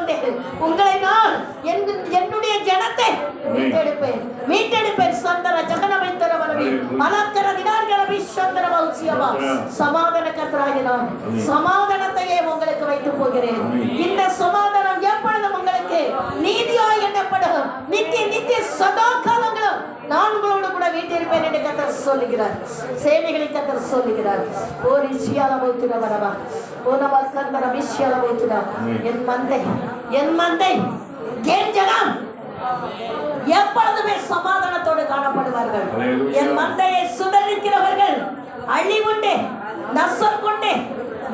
சொன்னேன், உங்களை நான் என்னுடைய ஜனத்தை மீட்டெடுப்பேன். சந்தர ஜகனமைத்தர வரவே மலக்கர தினார்கர விஸ்வந்தர வௌசியவா. சமாதான கர்த்தராகிய நான் சமாதானத்தையே உங்களுக்கு வைத்து போகிறேன். இந்த சமாதானம் எப்பொழுதும் உங்களுக்கு நீதியாய் எண்ணப்படும். நித்திய சதா காலங்களும் நான் உங்களோடு கூட வீட்டிருப்பேன் என்று கர்த்தர் சொல்லுகிறார். சேனைகளின் கர்த்தர் சொல்லுகிறார். ஓரி சியால போத்துட வரவா ஓனவா கந்தர விசியால போத்துட. என் மந்தை என் ஜனம் எப்பொழுதுமே சமாதானத்தோடு காணப்படுவார்கள். என் மந்தையை சுதந்திக்கிறவர்கள் அழிவுண்டே நசர் கொண்டே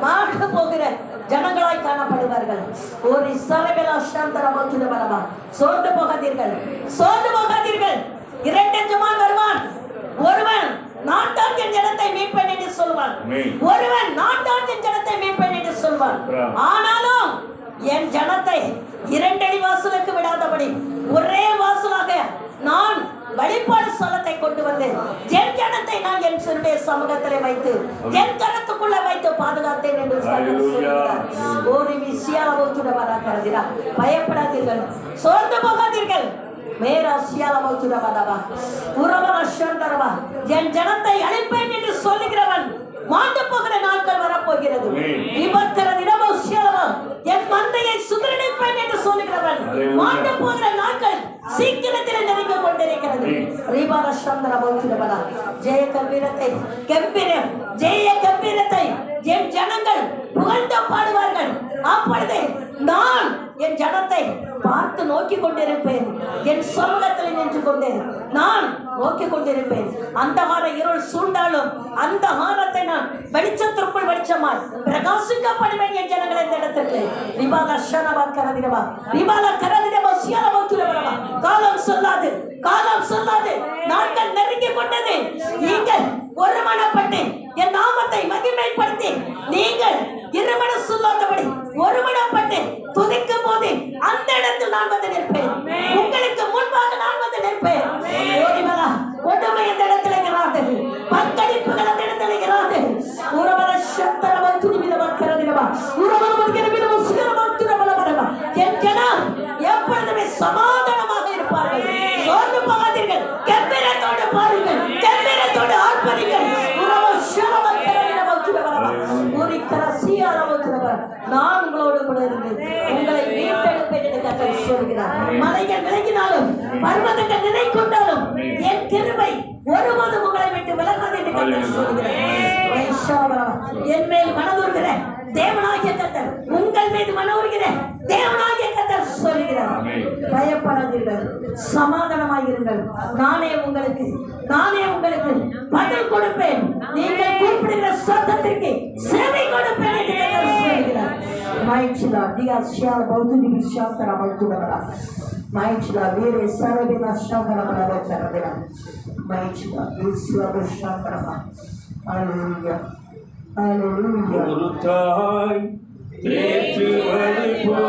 மாண்டு போகிற ஜனங்களாய் காணப்படுவார்கள். ஒரு சரபெலா சாந்தர போத்துட வரவா. சோர்ந்து போகாதீர்கள். இரண்டு எஜமான் வருவான். ஒருவன் நான் தான் என் ஜனத்தை மீட்பேன் என்று சொல்வான். ஒருவன் நான் தான் என் ஜனத்தை மீட்பேன் என்று சொல்வான். ஆனாலும் என் ஜனத்தை இரண்டடி வாசலுக்கு விடாதபடி ஒரே வாசலாக நான் வழிபாடு ஸ்தலத்தை கொண்டு வந்தேன். என் ஜனத்தை நான் என் சிறுடைய சமூகத்திலே வைத்து என் கரத்துக்குள்ள வைத்து பாதுகாத்தேன் என்று சொல்கிறார். ஒரு விஷயம் பயப்படாதீர்கள், சோர்ந்து போகாதீர்கள். என் ஜனத்தை அழிப்பேன் என்று சொல்லுகிறவன் மாண்டு போகிற நாட்கள் வரப்போகிறது. என் மந்தையை சுதறடிப்பேன் என்று சொல்லுகிறவன் மாண்டு போகிற நாட்கள் சீக்கிரத்தில் நெருங்கிக் கொண்டிருக்கிறது. ஜெய கம்பீரத்தை என் ஜனங்கள் புகழ்ந்து பாடுவார்கள். அப்பொழுது நான் என் ஜனத்தை பார்த்து நோக்கி கொண்டிருப்பேன். என் சமூகத்தில் நின்று கொண்டேன் நான் நோக்கி கொண்டிருப்பேன். அந்தகார இருள் சூழ்ந்தாலும் அந்த காலத்தை நான் வெளிச்சத்திற்குள் வெளிச்சமாய் பிரகாசிக்கப்படுவேன். என் ஜனங்களை இந்த இடத்திற்கு காலம் சொல்லாது நாட்கள் நெருங்கி கொண்டது. நீங்கள் ஒருமனப்பட்டு என் நாமத்தை மகிமைப்படுத்தி நீங்கள் இருமன சொல்லாதபடி ஒருமனப்பட்டு துதிக்கும் போது அந்த இடத்தில் நான் வந்து நிற்பேன். உங்களுக்கு முன்பாக நான் வந்து நிற்பேன். கொடுமை இந்த இடத்துல இருக்கிறாது, பங்களிப்புகள் அந்த இடத்துல இருக்கிறாது. உறவர சத்தரவ துணிவில மக்கரதிரவா உறவர மதிக்கிறவில முஸ்லிம துறவலவரவா. என் ஜனம் எப்பொழுதுமே சமாதானமாக இருப்பார்கள். சோர்ந்து போகாதீர்கள், கம்பீரத்தோடு பாருங்கள், கம்பீரத்தோடு ஆர்ப்பரிங்கள். உறவ சரவ கரதிரவ துறவரவா ஒரு கரசியாரவ துறவரவா. நான் உங்களோடு கூட இருந்து உங்களை மீட்டெடுப்பேன் என்று கர்த்தர் சொல்கிறார். மலைகள் விலகினாலும் பர்வதங்கள் நிலை கொண்டாலும் என் கிருபை ஒருபோதும் உங்களை விட்டு விலகாது என்று கர்த்தர் சொல்கிறார். என் மேல் மனதுருகிற தேவனாகிய கர்த்தர் உங்கள் மீது மனதுருகிற தேவனாகிய கர்த்தர் சொல்கிறார். பயப்படாதீர்கள், சமாதானமாயிருங்கள். நானே உங்களுக்கு பதில் கொடுப்பேன். நீங்கள் கூப்பிடுகிற சத்தத்திற்கு செவி கொடுப்பேன் என்று கர்த்தர் சொல்கிறார். Maitila dia sial bautu di bisyantara bautu dara. Maitila vere sarve na shantara bautu dara. Maitila Yesu shantara. Hallelujah. Hallelujah. Urutai, tretu alipo.